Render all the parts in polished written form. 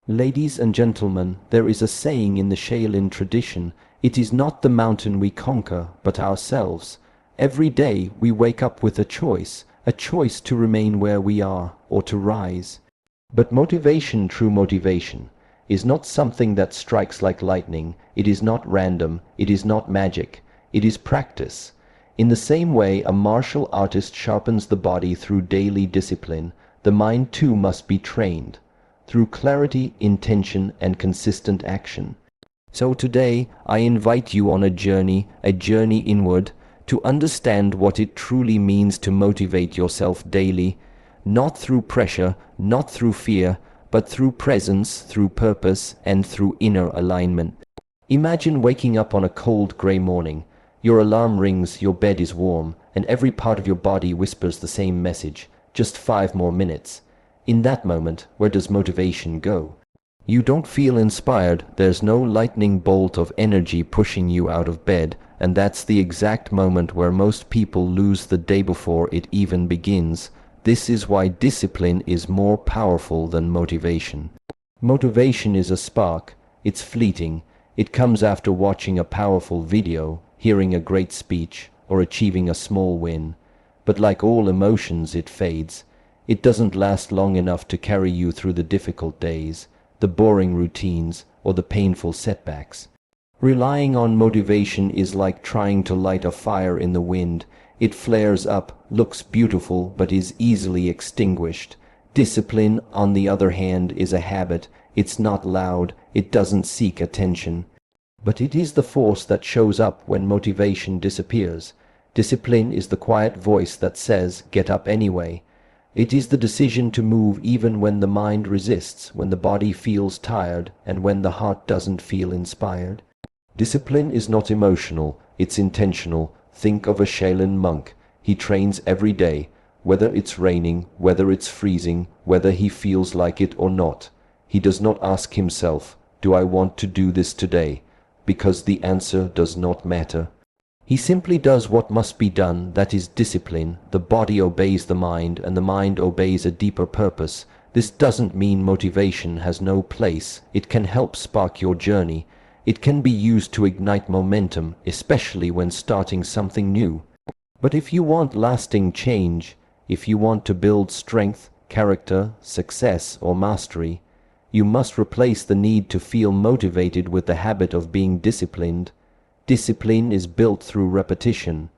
Ladies and gentlemen, there is a saying in the Shaolin tradition, it is not the mountain we conquer, but ourselves. Every day we wake up with a choice to remain where we are or to rise. But motivation, true motivation, is not something that strikes like lightning. It is not random, it is not magic, it is practice. In the same way a martial artist sharpens the body through daily discipline, the mind too must be trained through clarity, intention, and consistent action. So today I invite you on a journey inward, to understand what it truly means to motivate yourself daily, not through pressure, not through fear, but through presence, through purpose, and through inner alignment. Imagine waking up on a cold grey morning. Your alarm rings, your bed is warm, and every part of your body whispers the same message: just 5 more minutes. In that moment, where does motivation go? You don't feel inspired, there's no lightning bolt of energy pushing you out of bed, and that's the exact moment where most people lose the day before it even begins. This is why discipline is more powerful than motivation. Motivation is a spark, it's fleeting, it comes after watching a powerful video, hearing a great speech, or achieving a small win. But like all emotions, it fades. It doesn't last long enough to carry you through the difficult days, the boring routines, or the painful setbacks. Relying on motivation is like trying to light a fire in the wind. It flares up, looks beautiful, but is easily extinguished. Discipline, on the other hand, is a habit. It's not loud, it doesn't seek attention. But it is the force that shows up when motivation disappears. Discipline is the quiet voice that says, "Get up anyway." It is the decision to move even when the mind resists, when the body feels tired, and when the heart doesn't feel inspired. Discipline is not emotional, it's intentional. Think of a Shaolin monk. He trains every day, whether it's raining, whether it's freezing, whether he feels like it or not. He does not ask himself, "Do I want to do this today?" because the answer does not matter. He simply does what must be done. That is discipline. The body obeys the mind, and the mind obeys a deeper purpose. This doesn't mean motivation has no place. It can help spark your journey. It can be used to ignite momentum, especially when starting something new. But if you want lasting change, if you want to build strength, character, success, or mastery, you must replace the need to feel motivated with the habit of being disciplined. Discipline is built through repetition.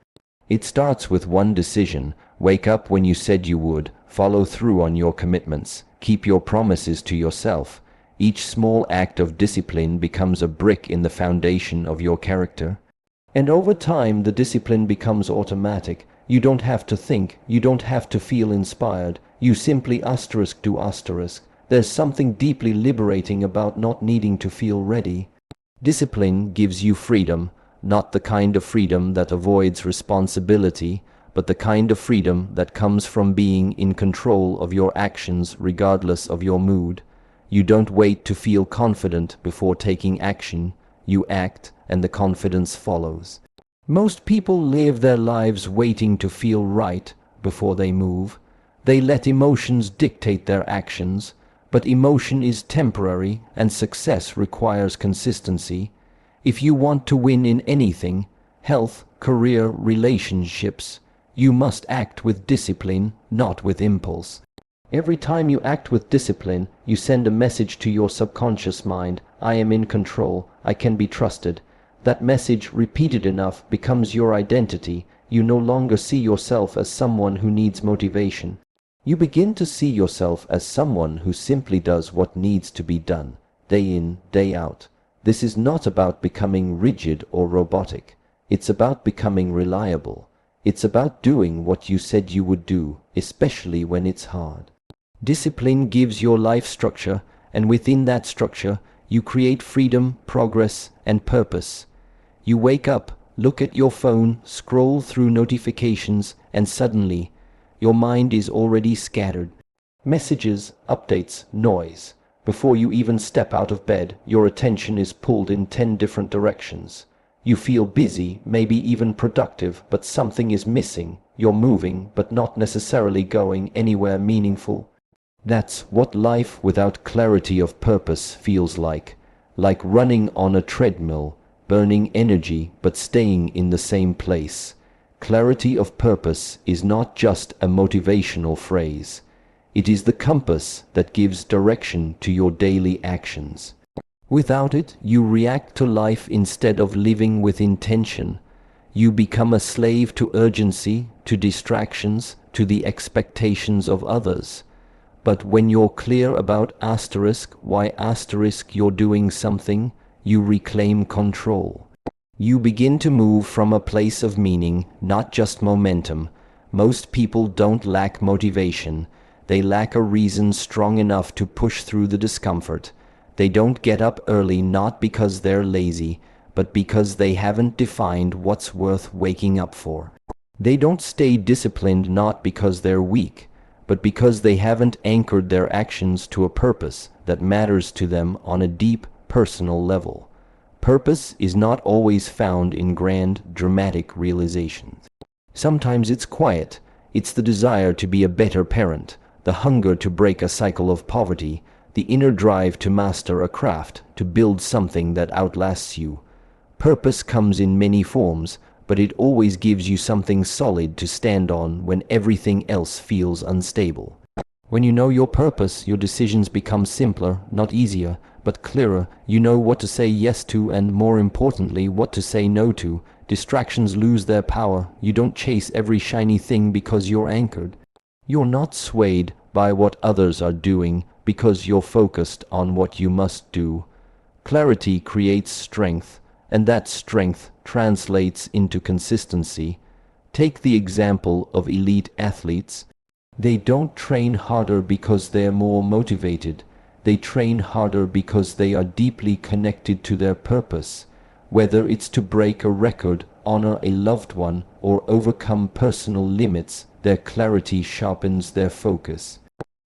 It starts with one decision: wake up when you said you would, follow through on your commitments, keep your promises to yourself. Each small act of discipline becomes a brick in the foundation of your character. And over time, the discipline becomes automatic. You don't have to think, you don't have to feel inspired. You simply do asterisk. There's something deeply liberating about not needing to feel ready. Discipline gives you freedom. Not the kind of freedom that avoids responsibility, but the kind of freedom that comes from being in control of your actions regardless of your mood. You don't wait to feel confident before taking action. You act, and the confidence follows. Most people live their lives waiting to feel right before they move. They let emotions dictate their actions, but emotion is temporary and success requires consistency. If you want to win in anything, health, career, relationships, you must act with discipline, not with impulse. Every time you act with discipline, you send a message to your subconscious mind: I am in control, I can be trusted. That message, repeated enough, becomes your identity. You no longer see yourself as someone who needs motivation. You begin to see yourself as someone who simply does what needs to be done, day in, day out. This is not about becoming rigid or robotic. It's about becoming reliable. It's about doing what you said you would do, especially when it's hard. Discipline gives your life structure, and within that structure, you create freedom, progress, and purpose. You wake up, look at your phone, scroll through notifications, and suddenly, your mind is already scattered. Messages, updates, noise. Before you even step out of bed, your attention is pulled in 10 different directions. You feel busy, maybe even productive, but something is missing. You're moving, but not necessarily going anywhere meaningful. That's what life without clarity of purpose feels like running on a treadmill, burning energy but staying in the same place. Clarity of purpose is not just a motivational phrase. It is the compass that gives direction to your daily actions. Without it, you react to life instead of living with intention. You become a slave to urgency, to distractions, to the expectations of others. But when you're clear about why you're doing something, you reclaim control. You begin to move from a place of meaning, not just momentum. Most people don't lack motivation. They lack a reason strong enough to push through the discomfort. They don't get up early not because they're lazy, but because they haven't defined what's worth waking up for. They don't stay disciplined not because they're weak, but because they haven't anchored their actions to a purpose that matters to them on a deep, personal level. Purpose is not always found in grand, dramatic realizations. Sometimes it's quiet. It's the desire to be a better parent, the hunger to break a cycle of poverty, the inner drive to master a craft, to build something that outlasts you. Purpose comes in many forms, but it always gives you something solid to stand on when everything else feels unstable. When you know your purpose, your decisions become simpler, not easier, but clearer. You know what to say yes to and, more importantly, what to say no to. Distractions lose their power. You don't chase every shiny thing because you're anchored. You're not swayed by what others are doing because you're focused on what you must do. Clarity creates strength, and that strength translates into consistency. Take the example of elite athletes. They don't train harder because they're more motivated. They train harder because they are deeply connected to their purpose. Whether it's to break a record, honor a loved one, or overcome personal limits, their clarity sharpens their focus.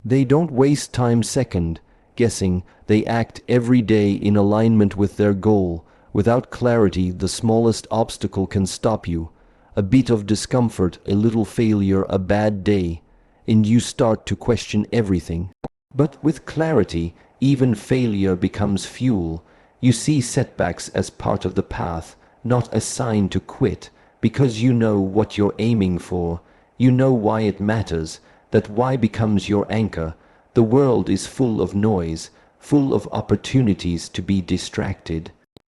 They don't waste time second guessing. They act every day in alignment with their goal. Without clarity, the smallest obstacle can stop you. A bit of discomfort, a little failure, a bad day, and you start to question everything. But with clarity, even failure becomes fuel. You see setbacks as part of the path, not a sign to quit, because you know what you're aiming for. You know why it matters. That why becomes your anchor. The world is full of noise, full of opportunities to be distracted.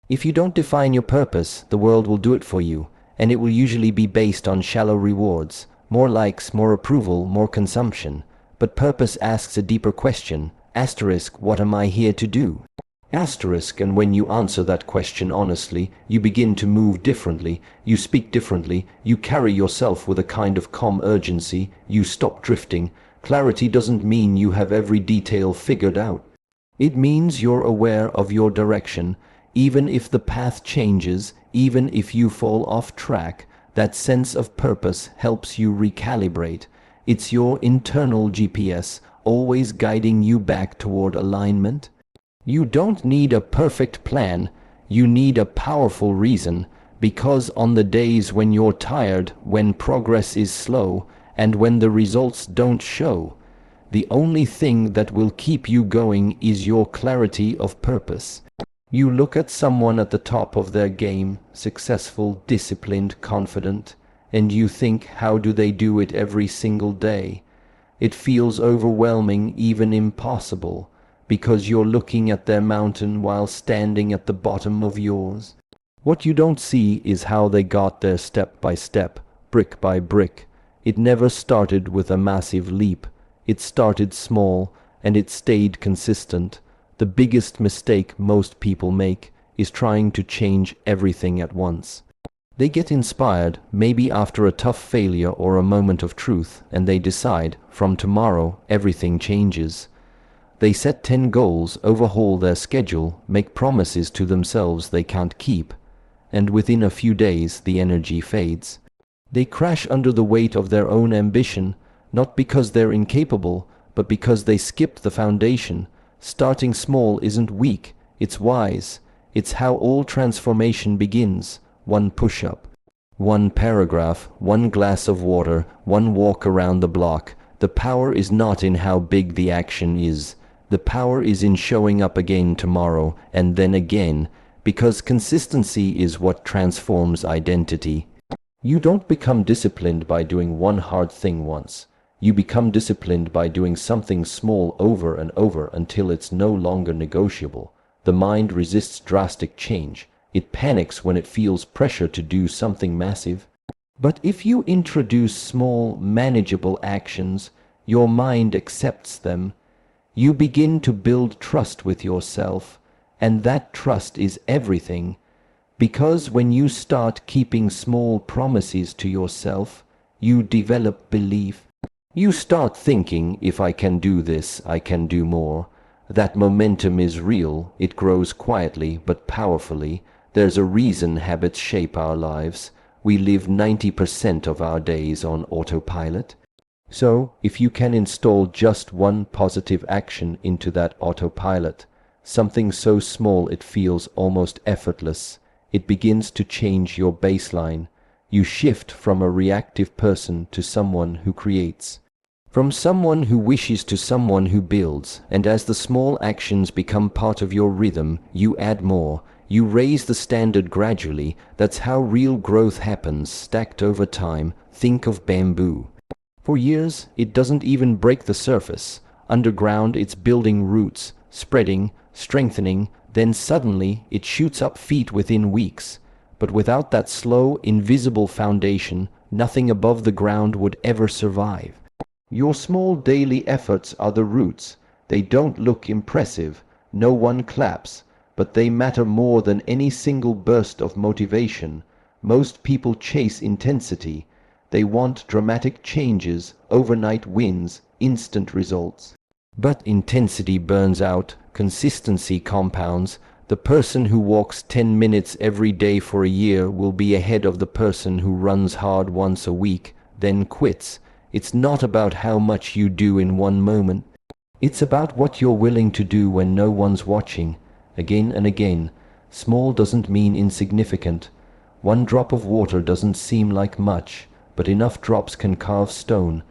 If you don't define your purpose, the world will do it for you, and it will usually be based on shallow rewards, more likes, more approval, more consumption. But purpose asks a deeper question. What am I here to do? And when you answer that question honestly, you begin to move differently, you speak differently, you carry yourself with a kind of calm urgency, you stop drifting. Clarity doesn't mean you have every detail figured out. It means you're aware of your direction. Even if the path changes, even if you fall off track, that sense of purpose helps you recalibrate. It's your internal GPS, always guiding you back toward alignment. You don't need a perfect plan, you need a powerful reason, because on the days when you're tired, when progress is slow, and when the results don't show, the only thing that will keep you going is your clarity of purpose. You look at someone at the top of their game, successful, disciplined, confident, and you think, how do they do it every single day? It feels overwhelming, even impossible, because you're looking at their mountain while standing at the bottom of yours. What you don't see is how they got there step by step, brick by brick. It never started with a massive leap. It started small, and it stayed consistent. The biggest mistake most people make is trying to change everything at once. They get inspired, maybe after a tough failure or a moment of truth, and they decide, from tomorrow, everything changes. They set 10 goals, overhaul their schedule, make promises to themselves they can't keep, and within a few days the energy fades. They crash under the weight of their own ambition, not because they're incapable, but because they skipped the foundation. Starting small isn't weak, it's wise. It's how all transformation begins. One push-up, one paragraph, one glass of water, one walk around the block. The power is not in how big the action is. The power is in showing up again tomorrow and then again, because consistency is what transforms identity. You don't become disciplined by doing one hard thing once. You become disciplined by doing something small over and over until it's no longer negotiable. The mind resists drastic change. It panics when it feels pressure to do something massive. But if you introduce small, manageable actions, your mind accepts them. You begin to build trust with yourself, and that trust is everything. Because when you start keeping small promises to yourself, you develop belief. You start thinking, if I can do this, I can do more. That momentum is real. It grows quietly but powerfully. There's a reason habits shape our lives. We live 90% of our days on autopilot. So, if you can install just one positive action into that autopilot, something so small it feels almost effortless, it begins to change your baseline. You shift from a reactive person to someone who creates. From someone who wishes to someone who builds, and as the small actions become part of your rhythm, you add more. You raise the standard gradually. That's how real growth happens, stacked over time. Think of bamboo. For years, it doesn't even break the surface. Underground, it's building roots, spreading, strengthening, then suddenly it shoots up feet within weeks. But without that slow, invisible foundation, nothing above the ground would ever survive. Your small daily efforts are the roots. They don't look impressive. No one claps. But they matter more than any single burst of motivation. Most people chase intensity. They want dramatic changes, overnight wins, instant results. But intensity burns out, consistency compounds. The person who walks 10 minutes every day for a year will be ahead of the person who runs hard once a week, then quits. It's not about how much you do in one moment. It's about what you're willing to do when no one's watching. Again and again. Small doesn't mean insignificant. One drop of water doesn't seem like much, but enough drops can carve stone.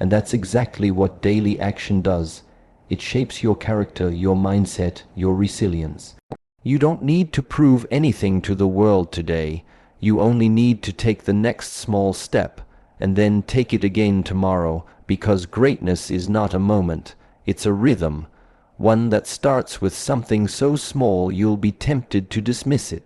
And that's exactly what daily action does. It shapes your character, your mindset, your resilience. You don't need to prove anything to the world today. You only need to take the next small step, and then take it again tomorrow, because greatness is not a moment, it's a rhythm. One that starts with something so small you'll be tempted to dismiss it.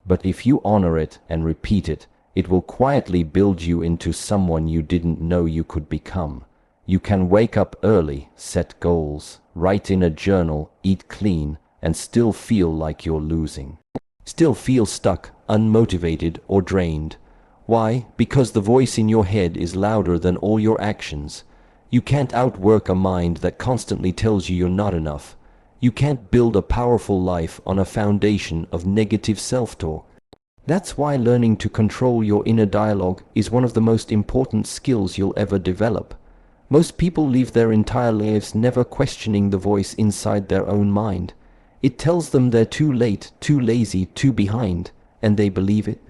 But if you honor it and repeat it, it will quietly build you into someone you didn't know you could become. You can wake up early, set goals, write in a journal, eat clean, and still feel like you're losing. Still feel stuck, unmotivated, or drained. Why? Because the voice in your head is louder than all your actions. You can't outwork a mind that constantly tells you you're not enough. You can't build a powerful life on a foundation of negative self-talk. That's why learning to control your inner dialogue is one of the most important skills you'll ever develop. Most people live their entire lives never questioning the voice inside their own mind. It tells them they're too late, too lazy, too behind, and they believe it.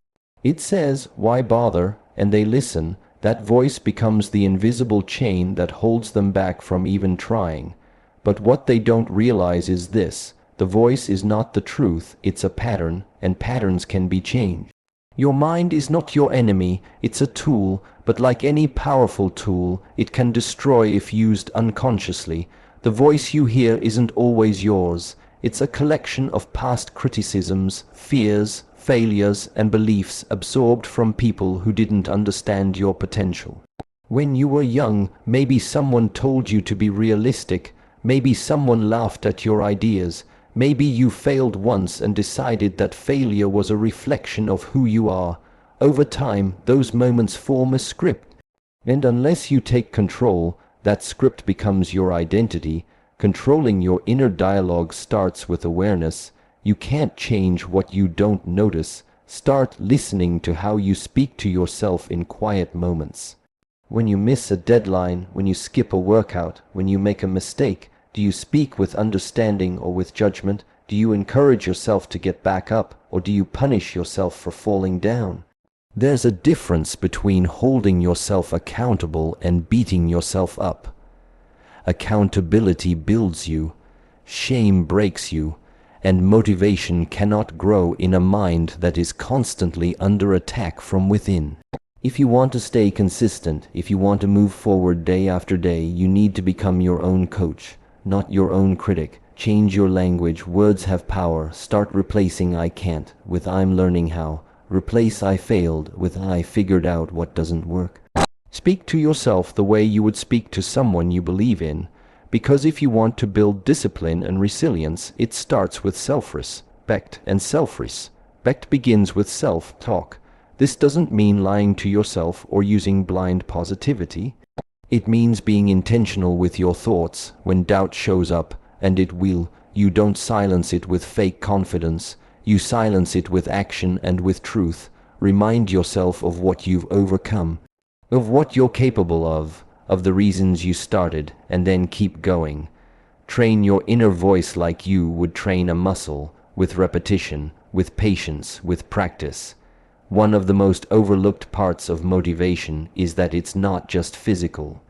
It says, why bother? And they listen. That voice becomes the invisible chain that holds them back from even trying. But what they don't realize is this: the voice is not the truth, it's a pattern, and patterns can be changed. Your mind is not your enemy, it's a tool, but like any powerful tool, it can destroy if used unconsciously. The voice you hear isn't always yours. It's a collection of past criticisms, fears, failures, and beliefs absorbed from people who didn't understand your potential. When you were young, maybe someone told you to be realistic, maybe someone laughed at your ideas, maybe you failed once and decided that failure was a reflection of who you are. Over time, those moments form a script. And unless you take control, that script becomes your identity. Controlling your inner dialogue starts with awareness. You can't change what you don't notice. Start listening to how you speak to yourself in quiet moments. When you miss a deadline, when you skip a workout, when you make a mistake, do you speak with understanding or with judgment? Do you encourage yourself to get back up, or do you punish yourself for falling down? There's a difference between holding yourself accountable and beating yourself up. Accountability builds you, shame breaks you, and motivation cannot grow in a mind that is constantly under attack from within. If you want to stay consistent, if you want to move forward day after day, you need to become your own coach, not your own critic. Change your language. Words have power. Start replacing "I can't" with "I'm learning how." Replace "I failed" with "I figured out what doesn't work." Speak to yourself the way you would speak to someone you believe in, because if you want to build discipline and resilience, it starts with self-respect and self-respect begins with self-talk. This doesn't mean lying to yourself or using blind positivity. It means being intentional with your thoughts when doubt shows up, and it will. You don't silence it with fake confidence. You silence it with action and with truth. Remind yourself of what you've overcome, of what you're capable of the reasons you started, and then keep going. Train your inner voice like you would train a muscle, with repetition, with patience, with practice. One of the most overlooked parts of motivation is that it's not just physical.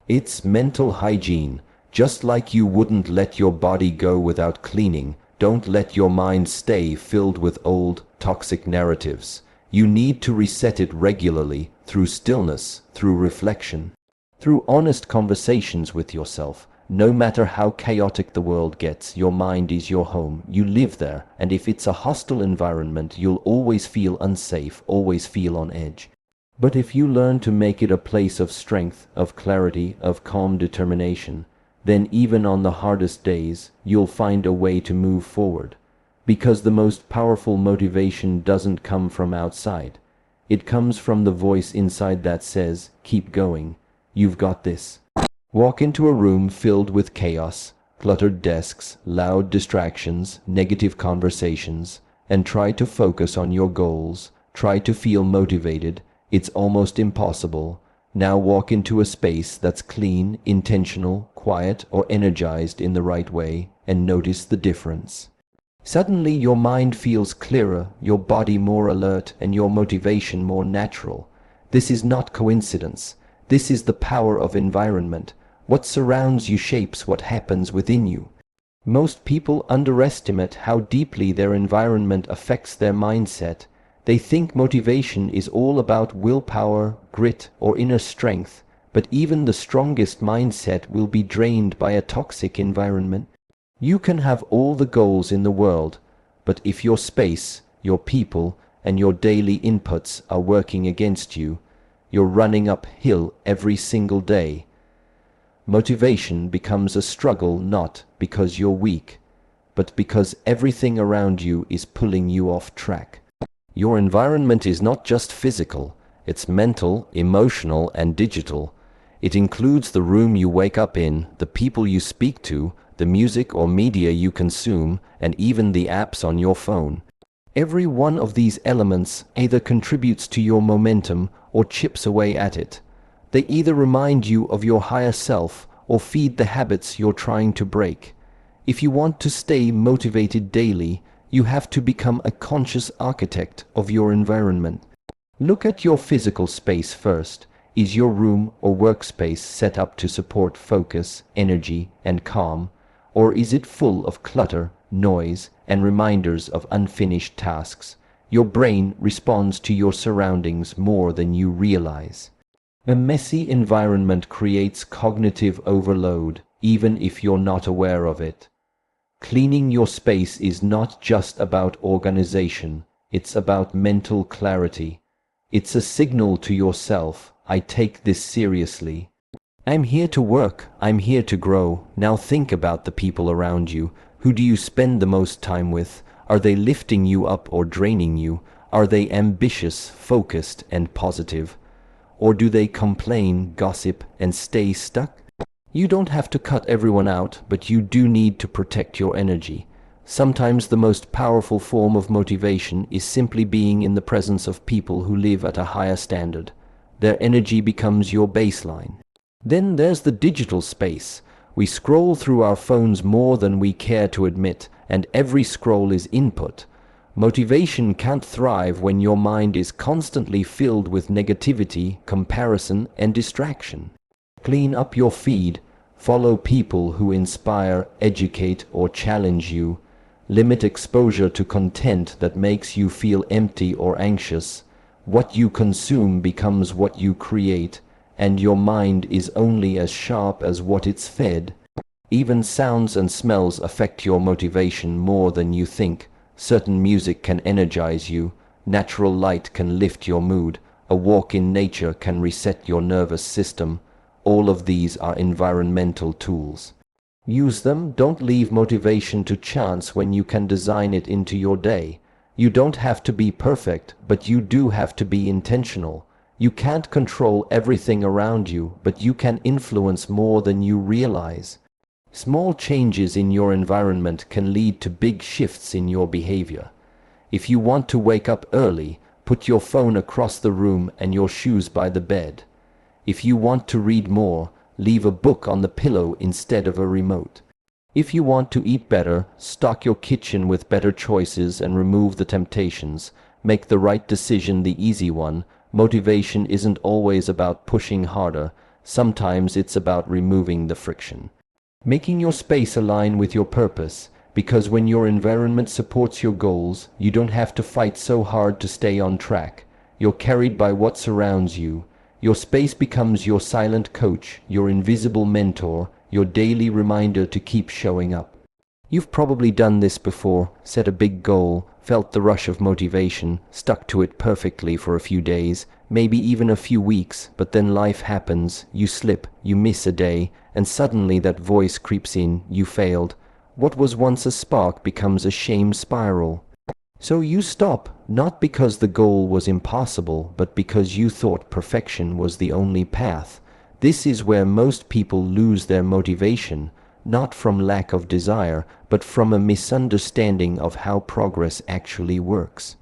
It's mental hygiene. Just like you wouldn't let your body go without cleaning, don't let your mind stay filled with old, toxic narratives. You need to reset it regularly, through stillness, through reflection, through honest conversations with yourself. No matter how chaotic the world gets, your mind is your home. You live there, and if it's a hostile environment, you'll always feel unsafe, always feel on edge. But if you learn to make it a place of strength, of clarity, of calm determination, then even on the hardest days, you'll find a way to move forward. Because the most powerful motivation doesn't come from outside. It comes from the voice inside that says, "Keep going. You've got this." Walk into a room filled with chaos, cluttered desks, loud distractions, negative conversations, and try to focus on your goals. Try to feel motivated. It's almost impossible. Now walk into a space that's clean, intentional, quiet, or energized in the right way, and notice the difference. Suddenly your mind feels clearer, your body more alert, and your motivation more natural. This is not coincidence. This is the power of environment. What surrounds you shapes what happens within you. Most people underestimate how deeply their environment affects their mindset. They think motivation is all about willpower, grit, or inner strength, but even the strongest mindset will be drained by a toxic environment. You can have all the goals in the world, but if your space, your people, and your daily inputs are working against you, you're running uphill every single day. Motivation becomes a struggle not because you're weak, but because everything around you is pulling you off track. Your environment is not just physical, it's mental, emotional, and digital. It includes the room you wake up in, the people you speak to, the music or media you consume, and even the apps on your phone. Every one of these elements either contributes to your momentum or chips away at it. They either remind you of your higher self or feed the habits you're trying to break. If you want to stay motivated daily, you have to become a conscious architect of your environment. Look at your physical space first. Is your room or workspace set up to support focus, energy, and calm? Or is it full of clutter, noise, and reminders of unfinished tasks? Your brain responds to your surroundings more than you realize. A messy environment creates cognitive overload, even if you're not aware of it. Cleaning your space is not just about organization, it's about mental clarity. It's a signal to yourself, I take this seriously. I'm here to work, I'm here to grow. Now think about the people around you. Who do you spend the most time with? Are they lifting you up or draining you? Are they ambitious, focused, and positive? Or do they complain, gossip, and stay stuck? You don't have to cut everyone out, but you do need to protect your energy. Sometimes the most powerful form of motivation is simply being in the presence of people who live at a higher standard. Their energy becomes your baseline. Then there's the digital space. We scroll through our phones more than we care to admit, and every scroll is input. Motivation can't thrive when your mind is constantly filled with negativity, comparison, and distraction. Clean up your feed. Follow people who inspire, educate, or challenge you. Limit exposure to content that makes you feel empty or anxious. What you consume becomes what you create, and your mind is only as sharp as what it's fed. Even sounds and smells affect your motivation more than you think. Certain music can energize you. Natural light can lift your mood. A walk in nature can reset your nervous system. All of these are environmental tools. Use them. Don't leave motivation to chance when you can design it into your day. You don't have to be perfect, but you do have to be intentional. You can't control everything around you, but you can influence more than you realize. Small changes in your environment can lead to big shifts in your behavior. If you want to wake up early, put your phone across the room and your shoes by the bed. If you want to read more, leave a book on the pillow instead of a remote. If you want to eat better, stock your kitchen with better choices and remove the temptations. Make the right decision the easy one. Motivation isn't always about pushing harder. Sometimes it's about removing the friction. Making your space align with your purpose, because when your environment supports your goals, you don't have to fight so hard to stay on track. You're carried by what surrounds you. Your space becomes your silent coach, your invisible mentor, your daily reminder to keep showing up. You've probably done this before, set a big goal, felt the rush of motivation, stuck to it perfectly for a few days, maybe even a few weeks, but then life happens, you slip, you miss a day, and suddenly that voice creeps in, you failed. What was once a spark becomes a shame spiral. So you stop, not because the goal was impossible, but because you thought perfection was the only path. This is where most people lose their motivation, not from lack of desire, but from a misunderstanding of how progress actually works.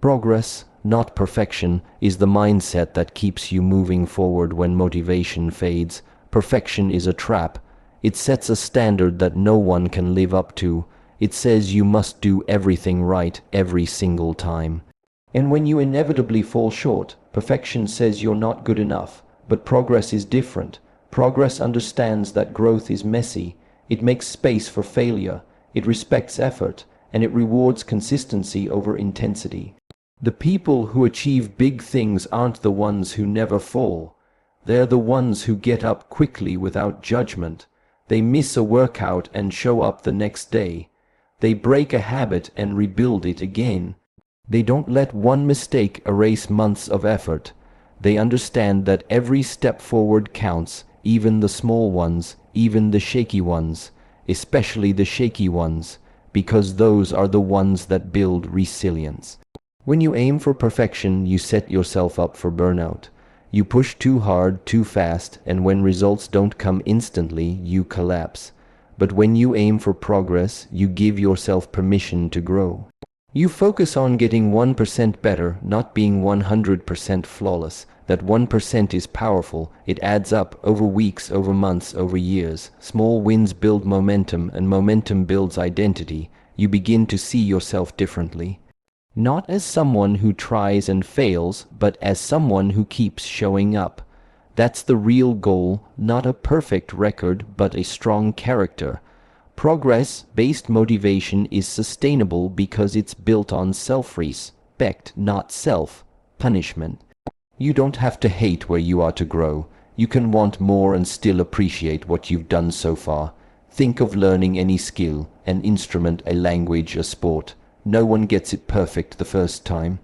Progress, not perfection, is the mindset that keeps you moving forward when motivation fades. Perfection is a trap. It sets a standard that no one can live up to. It says you must do everything right every single time. And when you inevitably fall short, perfection says you're not good enough. But progress is different. Progress understands that growth is messy. It makes space for failure. It respects effort, and it rewards consistency over intensity. The people who achieve big things aren't the ones who never fall. They're the ones who get up quickly without judgment. They miss a workout and show up the next day. They break a habit and rebuild it again. They don't let one mistake erase months of effort. They understand that every step forward counts, even the small ones, even the shaky ones, especially the shaky ones, because those are the ones that build resilience. When you aim for perfection, you set yourself up for burnout. You push too hard, too fast, and when results don't come instantly, you collapse. But when you aim for progress, you give yourself permission to grow. You focus on getting 1% better, not being 100% flawless. That 1% is powerful. It adds up over weeks, over months, over years. Small wins build momentum, and momentum builds identity. You begin to see yourself differently. Not as someone who tries and fails, but as someone who keeps showing up. That's the real goal, not a perfect record, but a strong character. Progress-based motivation is sustainable because it's built on self-respect, not self-punishment. You don't have to hate where you are to grow. You can want more and still appreciate what you've done so far. Think of learning any skill, an instrument, a language, a sport. No one gets it perfect the first time.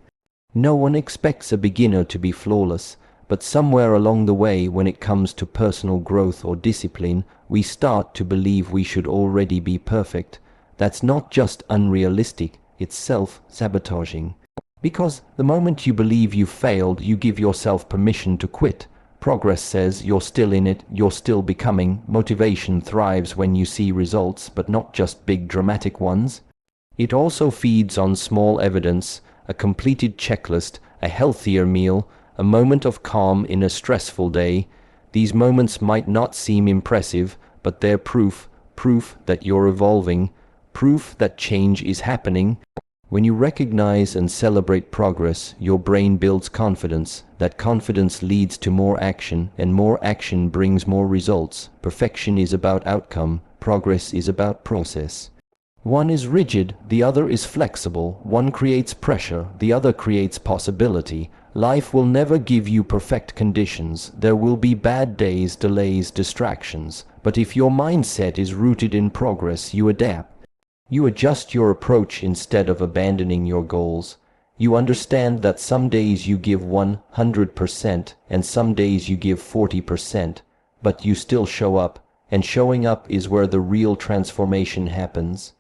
No one expects a beginner to be flawless, but somewhere along the way, when it comes to personal growth or discipline, we start to believe we should already be perfect. That's not just unrealistic, it's self-sabotaging. Because the moment you believe you failed, you give yourself permission to quit. Progress says you're still in it, you're still becoming. Motivation thrives when you see results, but not just big dramatic ones. It also feeds on small evidence, a completed checklist, a healthier meal, a moment of calm in a stressful day. These moments might not seem impressive, but they're proof that you're evolving, proof that change is happening. When you recognize and celebrate progress, your brain builds confidence. That confidence leads to more action, and more action brings more results. Perfection is about outcome, progress is about process. One is rigid, the other is flexible. One creates pressure, the other creates possibility. Life will never give you perfect conditions. There will be bad days, delays, distractions. But if your mindset is rooted in progress, you adapt. You adjust your approach instead of abandoning your goals. You understand that some days you give 100% and some days you give 40%, but you still show up, and showing up is where the real transformation happens.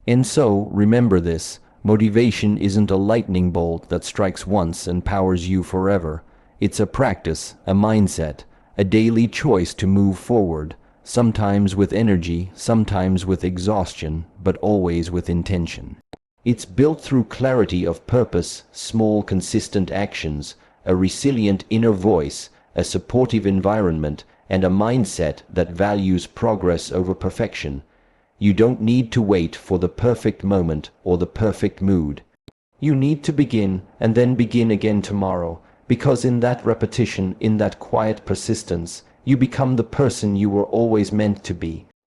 And so, remember this, motivation isn't a lightning bolt that strikes once and powers you forever. It's a practice, a mindset, a daily choice to move forward. Sometimes with energy, sometimes with exhaustion, but always with intention. It's built through clarity of purpose, small consistent actions, a resilient inner voice, a supportive environment, and a mindset that values progress over perfection. You don't need to wait for the perfect moment or the perfect mood. You need to begin and then begin again tomorrow, because in that repetition, in that quiet persistence, you become the person you were always meant to be.